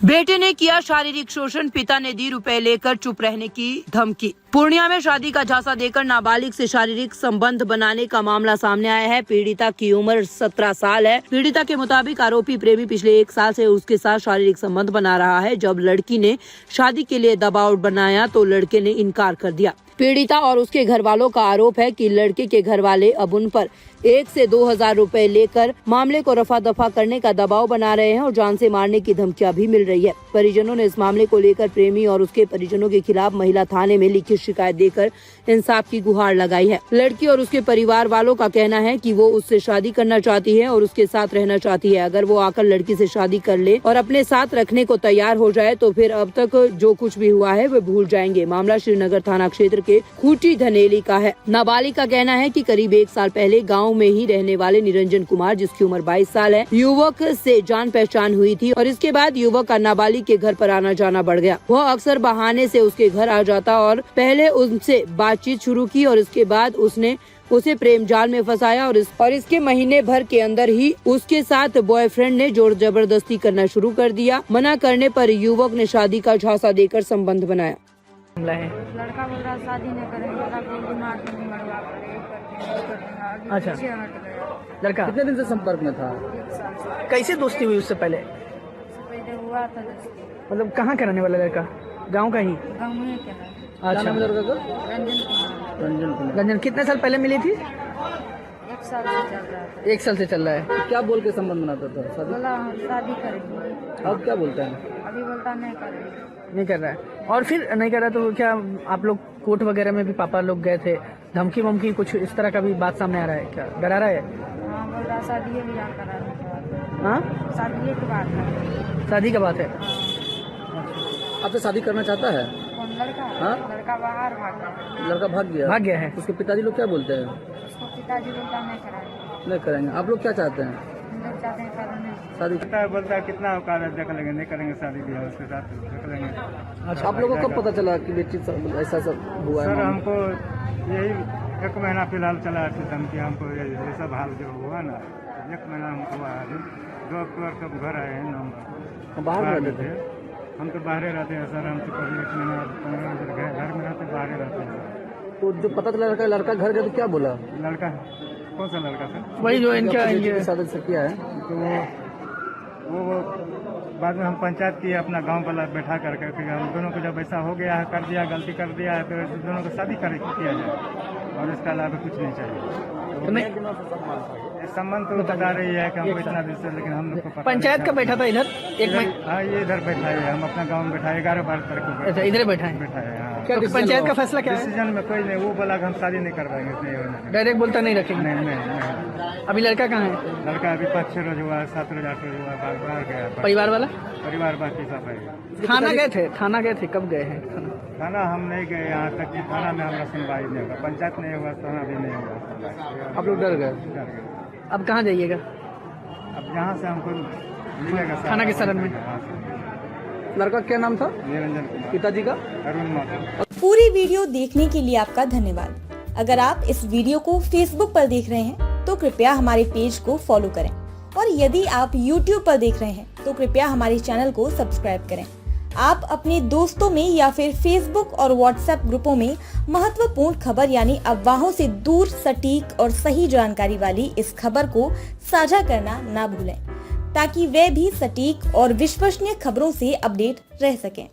बेटे ने किया शारीरिक शोषण, पिता ने दी रुपए लेकर चुप रहने की धमकी। पूर्णिया में शादी का झांसा देकर नाबालिग से शारीरिक संबंध बनाने का मामला सामने आया है। पीड़िता की उम्र 17 साल है। पीड़िता के मुताबिक आरोपी प्रेमी पिछले 1 साल से उसके साथ शारीरिक संबंध बना रहा है। जब लड़की ने शादी के लिए दबाव बनाया तो लड़के ने इनकार कर दिया। पीड़िता और उसके घर वालों का आरोप है कि लड़के के घर वाले अब उन पर 1 से 2,000 रुपए लेकर मामले को रफा दफा करने का दबाव बना रहे हैं और जान से मारने की धमकियां भी मिल रही है। परिजनों ने इस मामले को लेकर प्रेमी और उसके परिजनों के खिलाफ महिला थाने में लिखित शिकायत देकर इंसाफ की गुहार लगाई है। लड़की और उसके परिवार वालों का कहना है कि वो उससे शादी करना चाहती है और उसके साथ रहना चाहती है। अगर वो आकर लड़की से शादी कर ले और अपने साथ रखने को तैयार हो जाए तो फिर अब तक जो कुछ भी हुआ है वे भूल जाएंगे। मामला श्रीनगर थाना क्षेत्र के खूंटी धनेली का है। नाबालिग का कहना है कि करीब 1 साल पहले गाँव में ही रहने वाले निरंजन कुमार, जिसकी उम्र 22 साल है, युवक से जान पहचान हुई थी और इसके बाद युवक का नाबालिग के घर पर आना जाना बढ़ गया। वह अक्सर बहाने से उसके घर आ जाता और पहले उनसे बातचीत शुरू की और इसके बाद उसने उसे प्रेम जाल में फंसाया और इसके महीने भर के अंदर ही उसके साथ बॉयफ्रेंड ने जोर जबरदस्ती करना शुरू कर दिया। मना करने पर युवक ने शादी का झांसा देकर संबंध बनाया। लड़का बोल रहा शादी नहीं करेंगे, दिमाग में मरवा कर। अच्छा, लड़का कितने दिन से संपर्क में था? 1 साल से कैसे दोस्ती हुई उससे पहले? हुआ था। मतलब कहाँ का रहने वाला लड़का? गांव का ही? गाँव में क्या है? क्या नाम है लड़का का? रंजन कुमार। रंजन कुमार। रंजन कितने साल पहले मिली थी? 1 साल से चल रहा था। 1 साल से चल रहा है। क्या बोल के संबंध बनाता था? शादी? बोला हम शादी करेंगे। अब क्या बोलता है? अभी बोलता नहीं करेंगे। नहीं कर रहा है। और फिर नहीं कर रहा तो क्या आप लोग कोर्ट वगैरह में भी पापा लोग गए थे? धमकी वमकी कुछ इस तरह का भी बात सामने आ रहा है क्या? डरा रहा है? हाँ, बोल रहा शादी भी जान कराने की बात है। हाँ, शादी की बात है। शादी का बात है। आपसे शादी करना चाहता है? कौन लड़का? हाँ? लड़का बाहर भाग गया। लड़का भाग गया? भाग गया है। उसके पिताजी लोग क्या बोलते हैं? उसको पिताजी बोलता नहीं कराएंगे। नहीं करेंगे। आप लोग क्या चाहते हैं? हम लोग चाहते हैं कराने। शादी? बोलता है कितना औकात है, देख लेंगे, नहीं करेंगे शादी ब्याह उसके साथ, देख लेंगे। अच्छा, आप लोगों को कब पता चला कि बेटी ऐसा सब हुआ है? सर हमको यही 1 महीना फिलहाल चला है धमकी। हमको ये सब हाल जो हुआ ना, 1 महीना हमको हुआ है। 2 अक्टूबर कब घर आए हैं हम बाहर रहते थे? हम तो बाहर रहते हैं सर। हम तो कभी 1 महीना 15 दिन घर में रहते, बाहर रहते हैं। तो जो पता चला लड़का घर गया तो क्या बोला? लड़का कौन सा लड़का सर? वही जो इनका शादी से किया है। तो वो बाद में हम पंचायत किए अपना गांव वाला बैठा करके कि हम दोनों को जब ऐसा हो गया है, कर दिया, गलती कर दिया है, तो दोनों को शादी किया जाए और इसके अलावा कुछ नहीं चाहिए। संबंध तो बता रही है कि हमको इतना दिन से, लेकिन हम लोग को पता पंचायत का बैठा था इधर एक महीना। हाँ, ये इधर बैठा है। हम अपना गांव में बैठा है, 11-12 तारीख को अच्छा, इधर बैठा है। बैठा है। हाँ, क्या तो पंचायत का फैसला क्या है? डिसीजन में कोई नहीं। वो बोला कि हम शादी नहीं करवाएंगे, नहीं होने। डायरेक्ट बोलता नहीं रखेंगे। नहीं। अभी लड़का कहाँ है? लड़का अभी 5-6 रोज हुआ, 7 रोज 8 रोज हुआ, बाहर गया। परिवार वाला? परिवार बाकी सब है। थाना गए थे? थाना गए थे? कब गए हैं थाना हम नहीं गए यहाँ तक कि थाना में हमारा सुनवाई नहीं होगा। पंचायत नहीं हुआ, थाना भी नहीं हुआ। आप लोग डर गए? डर गए। अब कहाँ जाइएगा? अब यहाँ से हमको मिलेगा थाना के शरण में। लड़का क्या नाम था? निरंजन कुमार। पिताजी का? अरुण माता। पूरी वीडियो देखने के लिए आपका धन्यवाद। अगर आप इस वीडियो को फेसबुक पर देख रहे हैं तो कृपया हमारे पेज को फॉलो करें और यदि आप YouTube पर देख रहे हैं तो कृपया हमारे चैनल को सब्सक्राइब करें। आप अपने दोस्तों में या फिर फेसबुक और व्हाट्सएप ग्रुपों में महत्वपूर्ण खबर यानी अफवाहों से दूर सटीक और सही जानकारी वाली इस खबर को साझा करना ना भूलें ताकि वे भी सटीक और विश्वसनीय खबरों से अपडेट रह सकें।